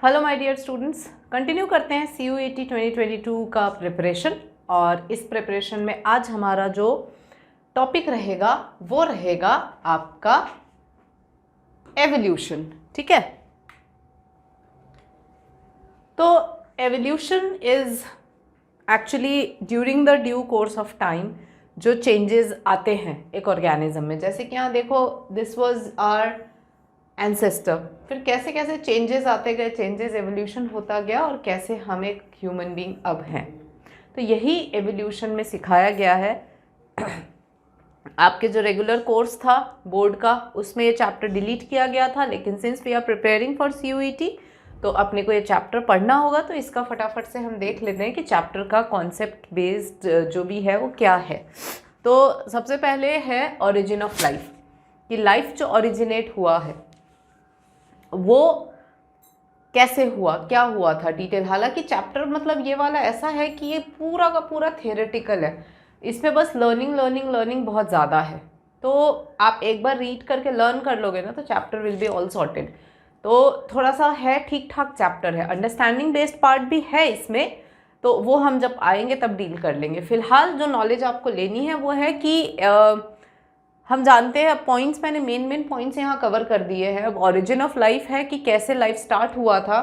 Hello my dear students, continue करते हैं CUET 2022 का प्रिपरेशन। और इस प्रिपरेशन में आज हमारा जो टॉपिक रहेगा वो रहेगा आपका एवोल्यूशन। ठीक है, तो evolution is actually during the due course of time जो चेंजेस आते हैं एक ऑर्गेनिज्म में। जैसे कि यहाँ देखो, दिस वाज आवर एंसेस्टर, फिर कैसे कैसे चेंजेस आते गए, चेंजेस एवोल्यूशन होता गया और कैसे हम एक ह्यूमन बीइंग अब हैं। तो यही एवोल्यूशन में सिखाया गया है। आपके जो रेगुलर कोर्स था बोर्ड का उसमें ये चैप्टर डिलीट किया गया था, लेकिन since we are preparing for CUET तो अपने को ये चैप्टर पढ़ना होगा। तो इसका फटाफट से हम देख लेते हैं कि चैप्टर का कॉन्सेप्ट बेस्ड जो भी है वो क्या है। तो सबसे पहले है ओरिजिन ऑफ लाइफ, कि लाइफ जो ओरिजिनेट हुआ है वो कैसे हुआ, क्या हुआ था डिटेल। हालांकि चैप्टर मतलब ये वाला ऐसा है कि ये पूरा का पूरा थियोरेटिकल है, इसमें बस लर्निंग बहुत ज़्यादा है। तो आप एक बार रीड करके लर्न कर लोगे ना तो chapter will be all sorted. तो थोड़ा सा है, ठीक ठाक चैप्टर है, अंडरस्टैंडिंग बेस्ड पार्ट भी है इसमें, तो वो हम जब आएंगे तब डील कर लेंगे। फिलहाल जो नॉलेज आपको लेनी है वो है कि हम जानते हैं, पॉइंट्स मैंने मेन पॉइंट्स यहाँ कवर कर दिए हैं। अब ओरिजिन ऑफ लाइफ है कि कैसे लाइफ स्टार्ट हुआ था।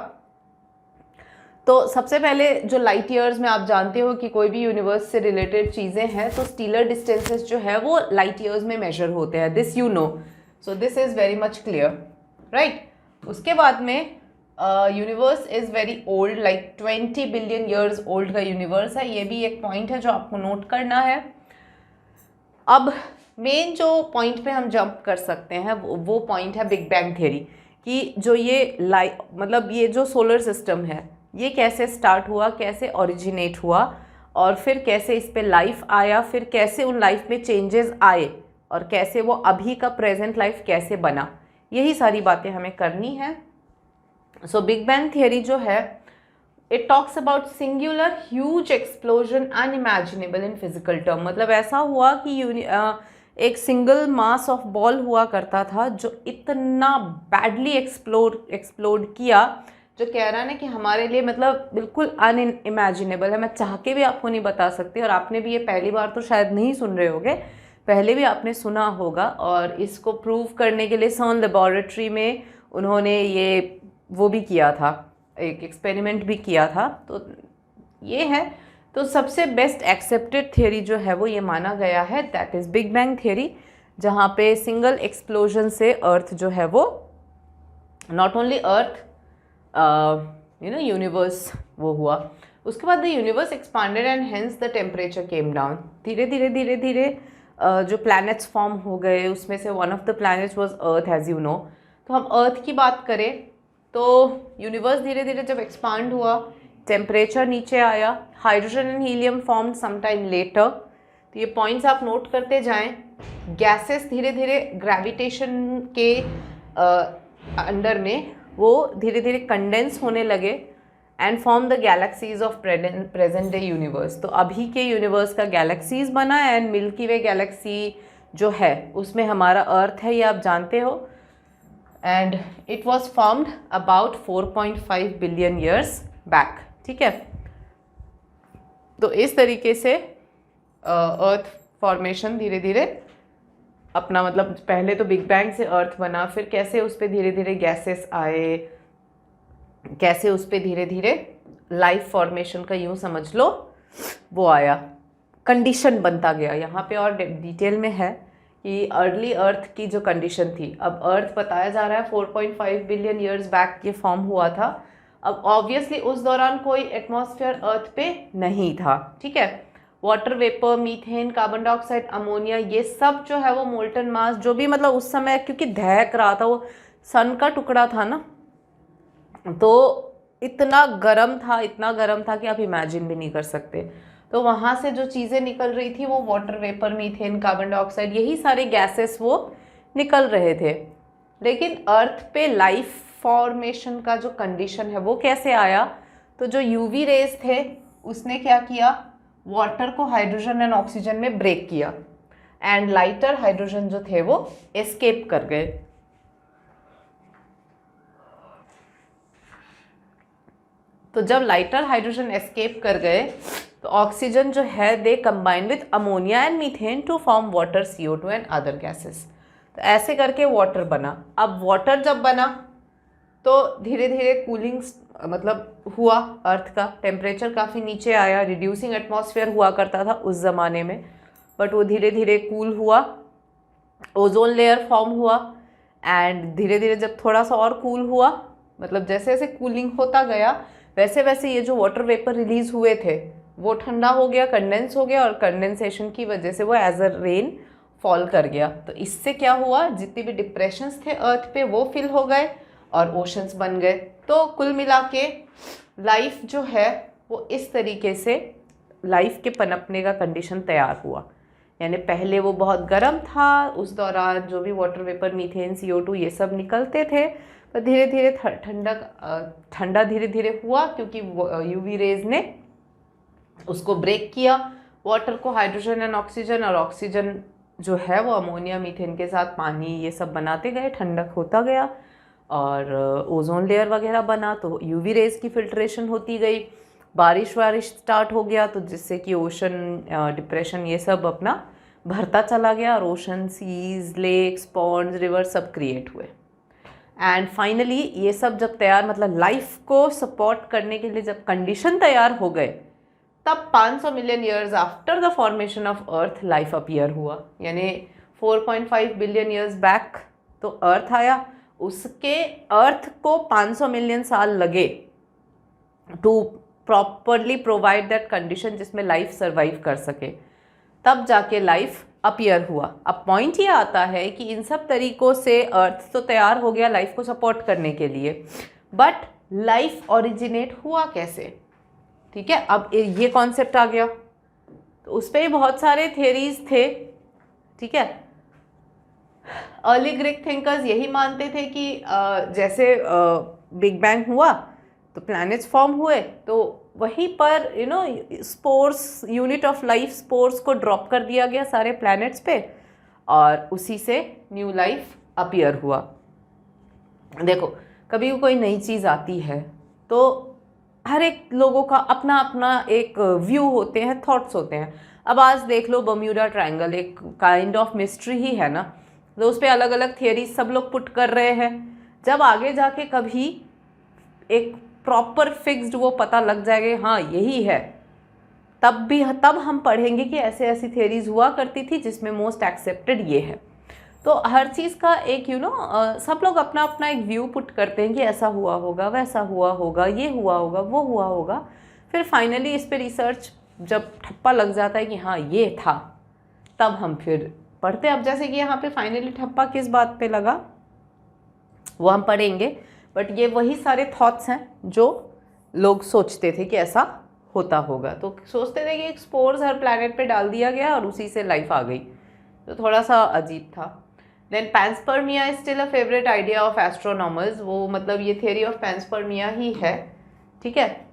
तो सबसे पहले जो लाइट ईयर्स में आप जानते हो कि कोई भी यूनिवर्स से रिलेटेड चीज़ें हैं तो स्टीलर डिस्टेंसेस जो है वो लाइट ईयर्स में मेजर होते हैं, this you know, so this is very much clear, right. उसके बाद में universe is very old, like 20 billion years old का यूनिवर्स है। ये भी एक पॉइंट है जो आपको नोट करना है। अब मेन जो पॉइंट पे हम जंप कर सकते हैं वो पॉइंट है बिग बैंग थ्योरी, कि जो ये मतलब ये जो सोलर सिस्टम है ये कैसे स्टार्ट हुआ, कैसे ओरिजिनेट हुआ और फिर कैसे इस पे लाइफ आया, फिर कैसे उन लाइफ में चेंजेस आए और कैसे वो अभी का प्रेजेंट लाइफ कैसे बना, यही सारी बातें हमें करनी है। सो बिग बैंग थ्योरी जो है it talks about singular huge explosion unimaginable in physical term. मतलब ऐसा हुआ कि एक सिंगल मास ऑफ बॉल हुआ करता था जो इतना बैडली एक्सप्लोड किया, जो कह रहा है ना कि हमारे लिए मतलब बिल्कुल अनइमेजिनेबल है। मैं चाह के भी आपको नहीं बता सकती, और आपने भी ये पहली बार तो शायद नहीं सुन रहे होगे, पहले भी आपने सुना होगा। और इसको प्रूव करने के लिए सर्न लेबोरेटरी में उन्होंने ये वो भी किया था, एक एक्सपेरिमेंट भी किया था। तो ये है, तो सबसे बेस्ट एक्सेप्टेड थियरी जो है वो ये माना गया है, that is big bang theory, जहाँ पे सिंगल एक्सप्लोजन से अर्थ जो है वो नॉट ओनली अर्थ यूनिवर्स वो हुआ। उसके बाद the universe expanded and hence the temperature came down. धीरे धीरे जो प्लैनेट्स फॉर्म हो गए उसमें से one of the planets was earth, as you know. तो हम अर्थ की बात करें तो यूनिवर्स धीरे धीरे जब एक्सपांड हुआ, टेम्परेचर नीचे आया, hydrogen and helium formed some time later. तो ये पॉइंट्स आप नोट करते जाएं। गैसेस धीरे धीरे ग्रेविटेशन के अंडर में वो धीरे धीरे कंडेंस होने लगे and form the galaxies of present day universe. तो अभी के यूनिवर्स का गैलेक्सीज बना एंड मिल्की वे गैलेक्सी जो है उसमें हमारा अर्थ है, ये आप जानते हो। And it was formed about 4.5 billion years back. ठीक है, तो इस तरीके से अर्थ फॉर्मेशन धीरे धीरे अपना मतलब पहले तो बिग बैंग से अर्थ बना, फिर कैसे उस पर धीरे धीरे गैसेस आए, कैसे उस पर धीरे धीरे लाइफ फॉर्मेशन का यूँ समझ लो वो आया, कंडीशन बनता गया। यहाँ पे और डिटेल में है कि अर्ली अर्थ की जो कंडीशन थी, अब अर्थ बताया जा रहा है 4.5 बिलियन ईयर्स बैक ये फॉर्म हुआ था। अब ऑब्वियसली उस दौरान कोई एटमॉस्फेयर अर्थ पे नहीं था, ठीक है। Water vapour, methane, carbon dioxide, ammonia, ये सब जो है वो मोल्टन मास जो भी मतलब उस समय क्योंकि दहक रहा था, वो सन का टुकड़ा था ना, तो इतना गर्म था कि आप इमेजिन भी नहीं कर सकते। तो वहाँ से जो चीज़ें निकल रही थी वो water vapour, methane, carbon dioxide, यही सारे गैसेस वो निकल रहे थे। लेकिन अर्थ पे लाइफ फॉर्मेशन का जो कंडीशन है वो कैसे आया, तो जो यूवी रेज थे उसने क्या किया, वाटर को हाइड्रोजन एंड ऑक्सीजन में ब्रेक किया एंड लाइटर हाइड्रोजन जो थे वो एस्केप कर गए। तो जब लाइटर हाइड्रोजन एस्केप कर गए तो ऑक्सीजन जो है they combine with ammonia and methane to form water, CO2 and other gases. तो ऐसे करके वाटर बना। अब वाटर जब बना तो धीरे धीरे कूलिंग मतलब हुआ, अर्थ का टेम्परेचर काफ़ी नीचे आया, रिड्यूसिंग एटमॉस्फेयर हुआ करता था उस ज़माने में, बट वो धीरे धीरे कूल हुआ, ओजोन लेयर फॉर्म हुआ एंड धीरे धीरे जब थोड़ा सा और कूल हुआ, मतलब जैसे जैसे कूलिंग होता गया वैसे वैसे ये जो वाटर वेपर रिलीज हुए थे वो ठंडा हो गया, कंडेंस हो गया और कंडेंसेशन की वजह से वो एज अ रेन फॉल कर गया। तो इससे क्या हुआ, जितने भी डिप्रेशंस थे अर्थ पे वो फिल हो गए और ओशंस बन गए। तो कुल मिला के लाइफ जो है वो इस तरीके से लाइफ के पनपने का कंडीशन तैयार हुआ। यानी पहले वो बहुत गर्म था, उस दौरान जो भी वाटर वेपर, मीथेन, CO2 ये सब निकलते थे, पर धीरे धीरे ठंडा धीरे धीरे हुआ क्योंकि UV रेज ने उसको ब्रेक किया, वाटर को हाइड्रोजन एंड ऑक्सीजन, और ऑक्सीजन जो है वो अमोनिया, मीथेन के साथ पानी ये सब बनाते गए, ठंडक होता गया और ओजोन लेयर वगैरह बना, तो UV रेज की फिल्ट्रेशन होती गई, बारिश स्टार्ट हो गया, तो जिससे कि ओशन, डिप्रेशन ये सब अपना भरता चला गया और ocean, seas, lakes, ponds, river सब क्रिएट हुए। एंड फाइनली ये सब जब तैयार, मतलब लाइफ को सपोर्ट करने के लिए जब कंडीशन तैयार हो गए, तब 500 million years after the formation of earth life appear हुआ। यानी 4.5 बिलियन ईयर्स बैक तो अर्थ आया, उसके अर्थ को 500 मिलियन साल लगे to properly provide that condition जिसमें लाइफ सर्वाइव कर सके, तब जाके लाइफ अपीयर हुआ। अब पॉइंट ये आता है कि इन सब तरीकों से अर्थ तो तैयार हो गया लाइफ को सपोर्ट करने के लिए, बट लाइफ ओरिजिनेट हुआ कैसे? ठीक है, अब ये कॉन्सेप्ट आ गया, तो उस पर बहुत सारे थियरीज थे। ठीक है, अर्ली ग्रीक थिंकर्स यही मानते थे कि जैसे बिग बैंग हुआ तो प्लैनेट्स फॉर्म हुए, तो वहीं पर spores, unit of life spores को ड्रॉप कर दिया गया सारे प्लैनेट्स पे और उसी से न्यू लाइफ अपीयर हुआ। देखो, कभी कोई नई चीज़ आती है तो हर एक लोगों का अपना अपना एक व्यू होते हैं, थॉट्स होते हैं। अब आज देख लो, बर्म्यूडा ट्रायंगल एक काइंड ऑफ मिस्ट्री ही है ना, तो उस पर अलग अलग थियरीज सब लोग पुट कर रहे हैं। जब आगे जाके कभी एक प्रॉपर फिक्स्ड वो पता लग जाएगा, हाँ यही है, तब हम पढ़ेंगे कि ऐसे ऐसी थियरीज हुआ करती थी जिसमें मोस्ट एक्सेप्टेड ये है। तो हर चीज़ का एक सब लोग अपना अपना एक व्यू पुट करते हैं कि ऐसा हुआ होगा, वैसा हुआ होगा, ये हुआ होगा, वो हुआ होगा। फिर फाइनली इस पे रिसर्च जब ठप्पा लग जाता है कि हाँ ये था, तब हम फिर पढ़ते हैं। अब जैसे कि यहाँ पे फाइनली ठप्पा किस बात पे लगा वो हम पढ़ेंगे, बट ये वही सारे थॉट्स हैं जो लोग सोचते थे कि ऐसा होता होगा। तो सोचते थे कि एक स्पोर्स हर प्लैनेट पे डाल दिया गया और उसी से लाइफ आ गई, तो थोड़ा सा अजीब था। Then panspermia is still a favourite idea of astronomers, वो मतलब ये थियरी ऑफ पैंसपर्मिया ही है। ठीक है,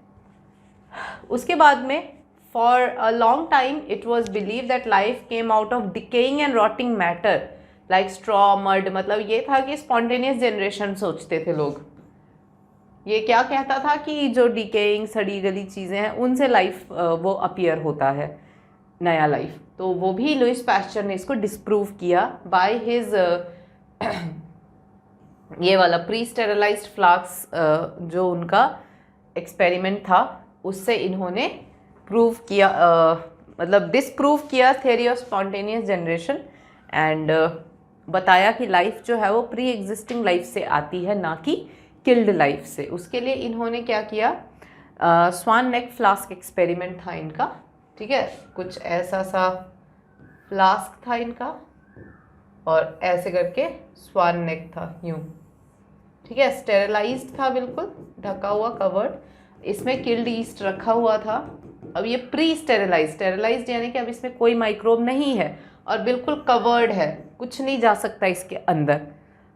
उसके बाद में for a long time it was believe that life came out of decaying and rotting matter like straw, mud. मतलब ये था कि स्पॉन्टेनियस जनरेशन सोचते थे लोग। ये क्या कहता था कि जो डिकेइंग, सड़ी गली चीज़ें हैं उनसे लाइफ वो अपीयर होता है, नया लाइफ। तो वो भी लुइस पैस्चर ने इसको डिस्प्रूव किया बाय हिज ये वाला प्री स्टेरलाइज्ड फ्लास्क, जो उनका एक्सपेरिमेंट था उससे इन्होंने प्रूव किया, मतलब डिस्प्रूव किया theory of spontaneous generation and बताया कि लाइफ जो है वो प्री एग्जिस्टिंग लाइफ से आती है, ना कि किल्ड लाइफ से। उसके लिए इन्होंने क्या किया, स्वान नेक फ्लास्क एक्सपेरिमेंट था इनका। ठीक है, कुछ ऐसा सा फ्लास्क था इनका और ऐसे करके स्वान नेक था, यूं। ठीक है, स्टेरिलाइज्ड था, बिल्कुल ढका हुआ, कवर्ड। इसमें किल्ड ईस्ट रखा हुआ था। अब ये प्री स्टेरिलाइज्ड यानी कि अब इसमें कोई माइक्रोब नहीं है और बिल्कुल कवर्ड है, कुछ नहीं जा सकता इसके अंदर।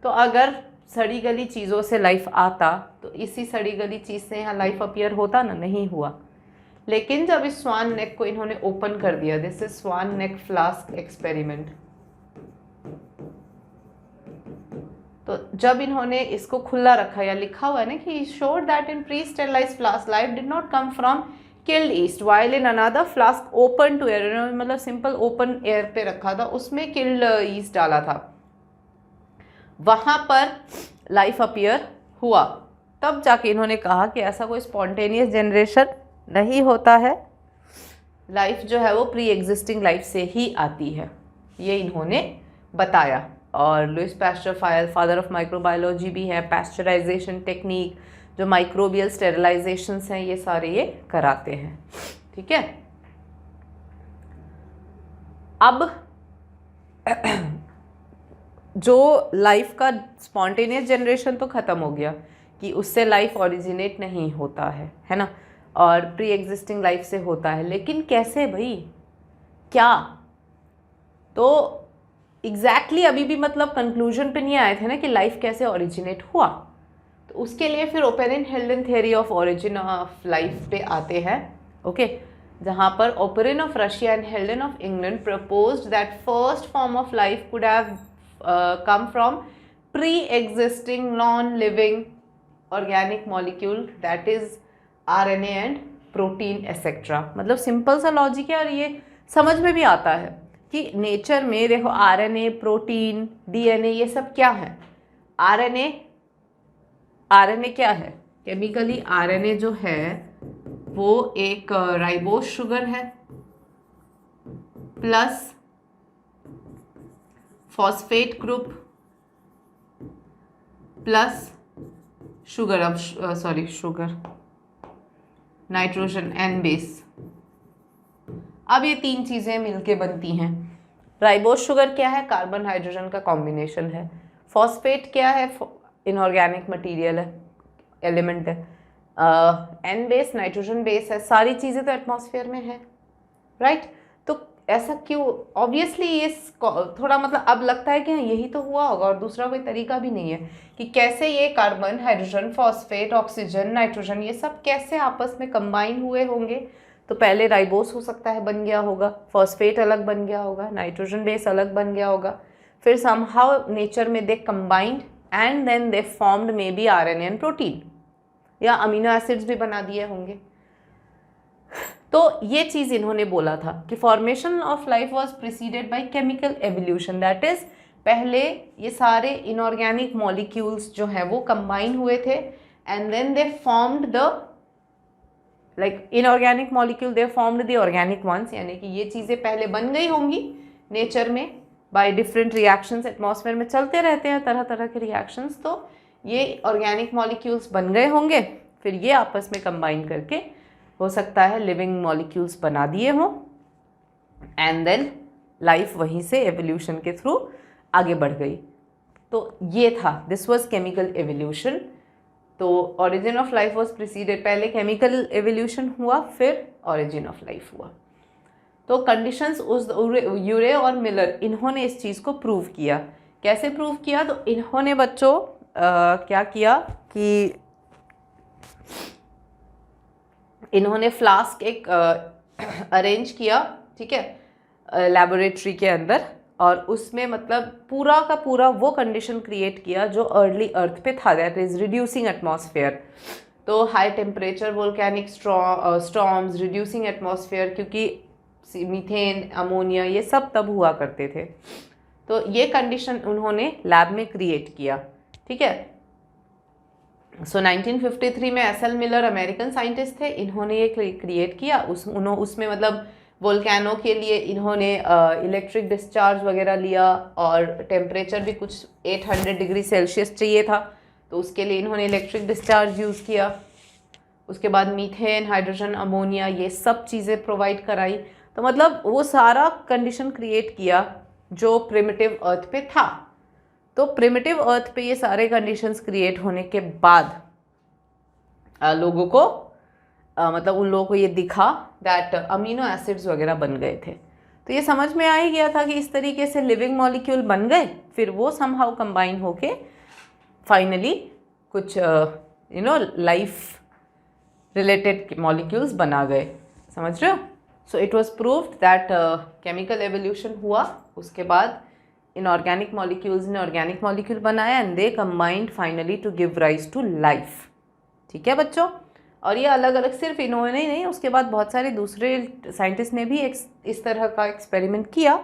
तो अगर सड़ी गली चीज़ों से लाइफ आता तो इसी सड़ी गली चीज़ से यहाँ लाइफ अपीयर होता ना, नहीं हुआ। लेकिन जब इस स्वान नेक को इन्होंने ओपन कर दिया, this is swan neck flask experiment, तो जब इन्होंने इसको खुला रखा या लिखा हुआ है ना कि showed that in pre sterilised flask life did not come from killed yeast while in another flask open to air, मतलब सिंपल ओपन एयर पे रखा था, उसमें किल्ड ईस्ट डाला था, वहां पर लाइफ अपीयर हुआ। तब जाके इन्होंने कहा कि ऐसा कोई स्पॉन्टेनियस जनरेशन नहीं होता है, लाइफ जो है वो प्री एग्जिस्टिंग लाइफ से ही आती है, ये इन्होंने बताया। और Louis Pasteur father of microbiology भी है, पैस्चराइजेशन टेक्निक, जो माइक्रोबियल स्टेरिलाइजेशंस हैं, ये सारे ये कराते हैं। ठीक है, अब जो लाइफ का स्पॉन्टेनियस जनरेशन तो ख़त्म हो गया कि उससे लाइफ ओरिजिनेट नहीं होता है ना, और प्री एग्जिस्टिंग लाइफ से होता है, लेकिन कैसे भाई, क्या? तो एग्जैक्टली अभी भी मतलब कंक्लूजन पे नहीं आए थे ना कि लाइफ कैसे ओरिजिनेट हुआ। तो उसके लिए फिर Oparin हेल्डन theory of origin of life पे आते हैं। ओके, जहाँ पर Oparin of Russia and हेल्डन of England proposed that first form of life could have come from pre-existing non-living organic molecule that is RNA and protein etc. मतलब simple सा logic है और ये समझ में भी आता है कि नेचर में देखो RNA, प्रोटीन, DNA ये सब क्या है। RNA क्या है? केमिकली RNA जो है वो एक राइबोस शुगर है plus phosphate group plus sugar, अब शुगर नाइट्रोजन एन बेस। अब ये तीन चीज़ें मिलके बनती हैं। राइबोस शुगर क्या है? कार्बन हाइड्रोजन का कॉम्बिनेशन है। फॉस्फेट क्या है? इनऑर्गेनिक मटेरियल है, एलिमेंट है। एन बेस नाइट्रोजन बेस है। सारी चीज़ें तो एटमॉस्फेयर में है, राइट? तो ऐसा क्यों? ऑब्वियसली ये थोड़ा मतलब अब लगता है कि हाँ यही तो हुआ होगा और दूसरा कोई तरीका भी नहीं है कि कैसे ये carbon, hydrogen, phosphate, oxygen, nitrogen ये सब कैसे आपस में कंबाइन हुए होंगे। तो पहले राइबोस हो सकता है बन गया होगा, फॉस्फेट अलग बन गया होगा, नाइट्रोजन बेस अलग बन गया होगा, फिर समहाउ नेचर में they combined and then they formed maybe RNA and protein, या अमीनो एसिड्स भी बना दिए होंगे। तो ये चीज़ इन्होंने बोला था कि formation of life was preceded by chemical evolution, that is पहले ये सारे इनऑर्गेनिक मॉलिक्यूल्स जो हैं वो कंबाइन हुए थे and then they formed the like inorganic molecule they formed the organic ones, यानी कि ये चीज़ें पहले बन गई होंगी नेचर में बाय डिफरेंट रिएक्शंस, एटमॉस्फेयर में चलते रहते हैं तरह तरह के रिएक्शंस, तो ये ऑर्गेनिक मॉलिक्यूल्स बन गए होंगे, फिर ये आपस में कंबाइन करके हो सकता है लिविंग मॉलिक्यूल्स बना दिए हों एंड देन लाइफ वहीं से एवोल्यूशन के थ्रू आगे बढ़ गई। तो ये था, दिस वाज केमिकल एवोल्यूशन। तो origin of life was preceded, पहले केमिकल एवोल्यूशन हुआ फिर ओरिजिन ऑफ लाइफ हुआ। तो कंडीशंस उस यूरे और मिलर इन्होंने इस चीज़ को प्रूव किया। कैसे प्रूव किया? तो इन्होंने बच्चों क्या किया कि इन्होंने फ्लास्क एक अरेंज किया, ठीक है, लैबोरेटरी के अंदर, और उसमें मतलब पूरा का पूरा वो कंडीशन क्रिएट किया जो अर्ली अर्थ पे था, दैट इज रिड्यूसिंग एटमॉस्फेयर। तो high temperature volcanic storms, reducing atmosphere, क्योंकि मीथेन, अमोनिया ये सब तब हुआ करते थे। तो ये कंडीशन उन्होंने लैब में क्रिएट किया, ठीक है। सो 1953 में S L Miller American scientist थे, इन्होंने ये क्रिएट किया। उसमें मतलब वोल्केनो के लिए इन्होंने इलेक्ट्रिक डिस्चार्ज वगैरह लिया और टेम्परेचर भी कुछ 800 डिग्री सेल्सियस चाहिए था, तो उसके लिए इन्होंने इलेक्ट्रिक डिस्चार्ज यूज़ किया। उसके बाद मीथेन, हाइड्रोजन, अमोनिया ये सब चीज़ें प्रोवाइड कराई। तो मतलब वो सारा कंडीशन क्रिएट किया जो प्रिमिटिव अर्थ पे था। तो प्रिमिटिव अर्थ पे ये सारे कंडीशंस क्रिएट होने के बाद लोगों को मतलब उन लोगों को ये दिखा दैट अमीनो एसिड्स वगैरह बन गए थे। तो ये समझ में आ ही गया था कि इस तरीके से लिविंग मॉलिक्यूल बन गए, फिर वो समहाउ कंबाइन होके फाइनली कुछ लाइफ रिलेटेड मॉलिक्यूल्स बना गए। समझ रहे हो? So it was proved that chemical evolution हुआ। उसके बाद इनऑर्गेनिक मॉलिक्यूल्स ने ऑर्गेनिक मॉलिक्यूल बनाया and they combined finally to give rise to life. ठीक है बच्चों, और ये अलग अलग सिर्फ इन्होंने ही नहीं, उसके बाद बहुत सारे दूसरे साइंटिस्ट ने भी इस तरह का एक्सपेरिमेंट किया,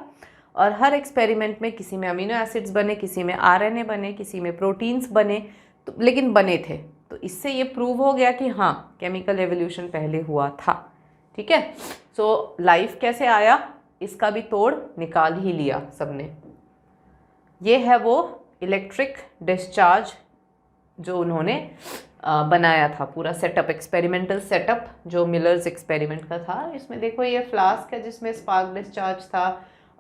और हर एक्सपेरिमेंट में किसी में अमीनो एसिड्स बने, किसी में आरएनए बने, किसी में प्रोटीन्स बने, तो लेकिन बने थे। तो इससे ये प्रूव हो गया कि हाँ केमिकल एवोल्यूशन पहले हुआ था। ठीक है, सो लाइफ कैसे आया इसका भी तोड़ निकाल ही लिया सबने। ये है वो इलेक्ट्रिक डिस्चार्ज जो उन्होंने बनाया था, पूरा सेटअप, एक्सपेरिमेंटल सेटअप जो मिलर्स एक्सपेरिमेंट का था। इसमें देखो ये फ्लास्क है जिसमें स्पार्क डिस्चार्ज था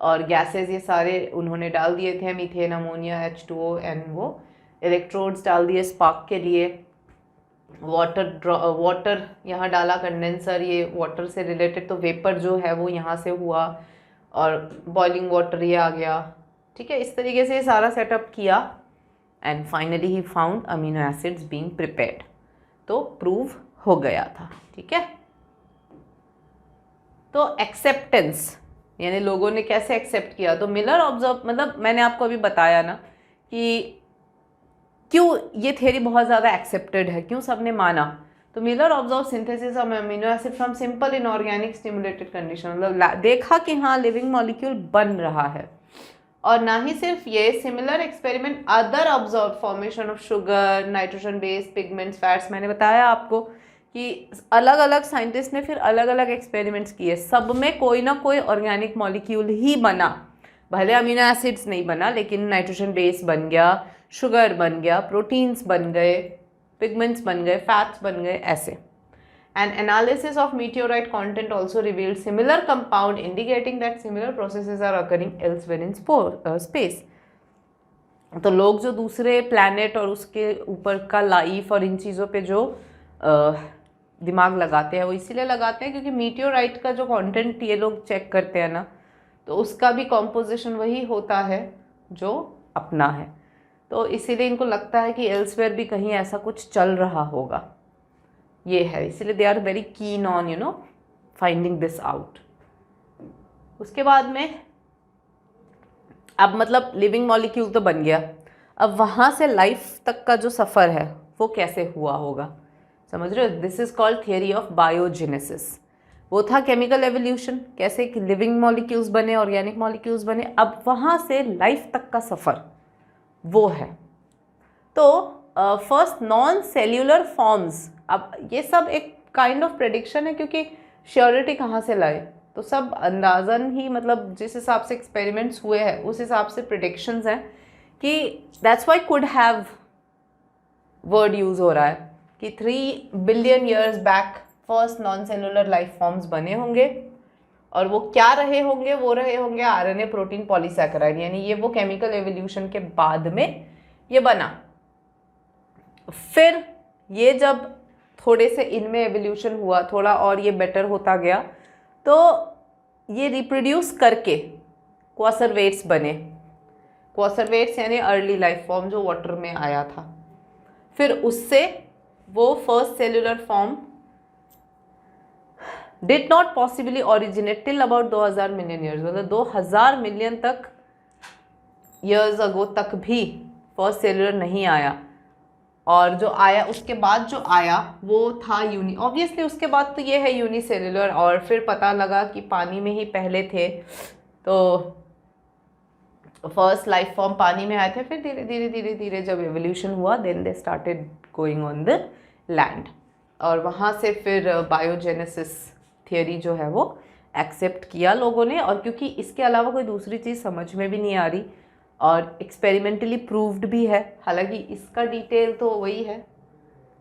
और गैसेस ये सारे उन्होंने डाल दिए थे, मीथेन, अमोनिया, H2O एंड वो इलेक्ट्रोड्स डाल दिए स्पार्क के लिए। वाटर यहाँ डाला, कंडेंसर, ये वाटर से रिलेटेड, तो वेपर जो है वो यहाँ से हुआ और बॉइलिंग वाटर ये आ गया। ठीक है, इस तरीके से सारा सेटअप किया and finally he found amino acids being prepared, तो प्रूव हो गया था। ठीक है, तो एक्सेप्टेंस यानी लोगों ने कैसे एक्सेप्ट किया, तो मिलर ऑब्जर्व, मतलब मैंने आपको अभी बताया ना कि क्यों ये थ्योरी बहुत ज़्यादा एक्सेप्टेड है, क्यों सबने माना। तो Miller observe synthesis of amino acid from simple inorganic stimulated condition, मतलब देखा कि हाँ लिविंग मॉलिक्यूल बन रहा है। और ना ही सिर्फ ये, similar experiment other observe formation of sugar, nitrogen based pigments, fats, मैंने बताया आपको कि अलग अलग साइंटिस्ट ने फिर अलग अलग एक्सपेरिमेंट्स किए, सब में कोई ना कोई ऑर्गेनिक मॉलिक्यूल ही बना, भले अमीनो एसिड्स नहीं बना लेकिन नाइट्रोजन बेस बन गया, शुगर बन गया, प्रोटीन्स बन गए, पिगमेंट्स बन गए, फैट्स बन गए, ऐसे। An analysis of meteorite content also revealed similar compound indicating that similar processes are occurring elsewhere in space. तो लोग जो दूसरे प्लैनेट और उसके ऊपर का लाइफ और इन चीज़ों पे जो दिमाग लगाते हैं वो इसीलिए लगाते हैं क्योंकि मीटियोराइट का जो कंटेंट ये लोग चेक करते हैं ना, तो उसका भी कॉम्पोजिशन वही होता है जो अपना है, तो इसीलिए इनको लगता है कि एल्सवेयर भी कहीं ऐसा कुछ चल रहा होगा, ये है, इसलिए they are very keen on finding this out. उसके बाद में अब मतलब लिविंग मॉलिक्यूल तो बन गया, अब वहाँ से लाइफ तक का जो सफ़र है वो कैसे हुआ होगा, समझ रहे हो। This is called theory of biogenesis. वो था केमिकल एवोल्यूशन, कैसे कि लिविंग मॉलिक्यूल्स बने, ऑर्गेनिक मॉलिक्यूल्स बने, अब वहाँ से लाइफ तक का सफ़र वो है। तो फर्स्ट नॉन सेल्यूलर फॉर्म्स, अब ये सब एक काइंड ऑफ प्रेडिक्शन है क्योंकि श्योरिटी कहाँ से लाए, तो सब अंदाज़न ही, मतलब जिस हिसाब से एक्सपेरिमेंट्स हुए हैं उस हिसाब से प्रेडिक्शंस हैं कि that's why could have word use हो रहा है कि 3 billion years back first non cellular life forms बने होंगे, और वो क्या रहे होंगे, वो रहे होंगे आरएनए, प्रोटीन, पॉलीसैकेराइड, यानी ये वो केमिकल एवोल्यूशन के बाद में ये बना। फिर ये जब थोड़े से इनमें एवोल्यूशन हुआ, थोड़ा और ये बेटर होता गया, तो ये रिप्रोड्यूस करके क्वासरवेट्स बने। क्वासरवेट्स यानी अर्ली लाइफ फॉर्म जो वाटर में आया था, फिर उससे वो first cellular form did not possibly originate till about 2000 million years, मतलब 2000 मिलियन तक ईयर्स अगो तक भी फर्स्ट सेलुलर नहीं आया, और जो आया उसके बाद जो आया वो था ऑब्वियसली उसके बाद तो ये है यूनिसेलुलर, और फिर पता लगा कि पानी में ही पहले थे, तो फर्स्ट लाइफ फॉर्म पानी में आए थे, फिर धीरे धीरे धीरे धीरे जब एवोल्यूशन हुआ then they started going on the land, और वहाँ से फिर बायोजेनेसिस थियरी जो है वो एक्सेप्ट किया लोगों ने। और क्योंकि इसके अलावा कोई दूसरी चीज़ समझ में भी नहीं आ रही और एक्सपेरिमेंटली प्रूव्ड भी है, हालांकि इसका डिटेल तो वही है,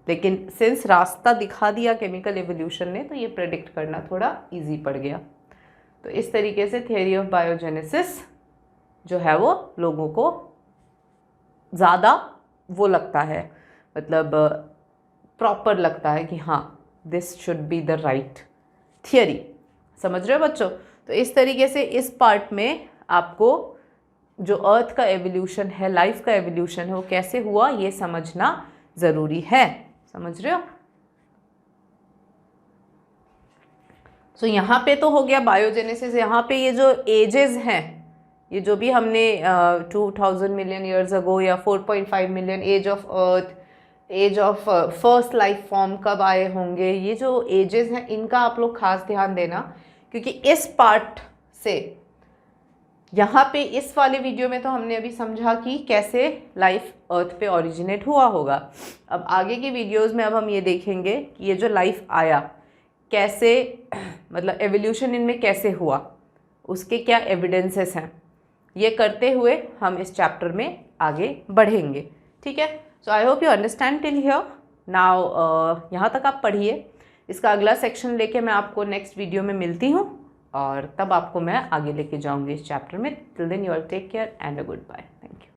लेकिन सिंस रास्ता दिखा दिया केमिकल एवोल्यूशन ने तो ये प्रेडिक्ट करना थोड़ा इजी पड़ गया। तो इस तरीके से थियरी ऑफ बायोजेनेसिस जो है वो लोगों को ज़्यादा वो लगता है, मतलब प्रॉपर लगता है कि हाँ this should be the right theory, समझ रहे हो बच्चों। तो इस तरीके से इस पार्ट में आपको जो अर्थ का एवोल्यूशन है, लाइफ का एवोल्यूशन है, वो कैसे हुआ ये समझना ज़रूरी है, समझ रहे हो। सो यहाँ पे तो हो गया बायोजेनेसिस, यहाँ पे ये जो एजेस हैं ये जो भी हमने 2000 मिलियन ईयर्स अगो या 4.5 million age of earth, age of first life form कब आए होंगे, ये जो एजेस हैं इनका आप लोग खास ध्यान देना, क्योंकि इस पार्ट से यहाँ पे इस वाले वीडियो में तो हमने अभी समझा कि कैसे लाइफ अर्थ पे ओरिजिनेट हुआ होगा। अब आगे की वीडियोस में अब हम ये देखेंगे कि ये जो लाइफ आया कैसे, मतलब एवोल्यूशन इनमें कैसे हुआ, उसके क्या एविडेंसेस हैं, ये करते हुए हम इस चैप्टर में आगे बढ़ेंगे। ठीक है, so I hope you understand till here now. यहाँ तक आप पढ़िए, इसका अगला सेक्शन लेके मैं आपको नेक्स्ट वीडियो में मिलती हूँ और तब आपको मैं आगे लेके जाऊँगी इस चैप्टर में। Till then you all take care and a goodbye. Thank you.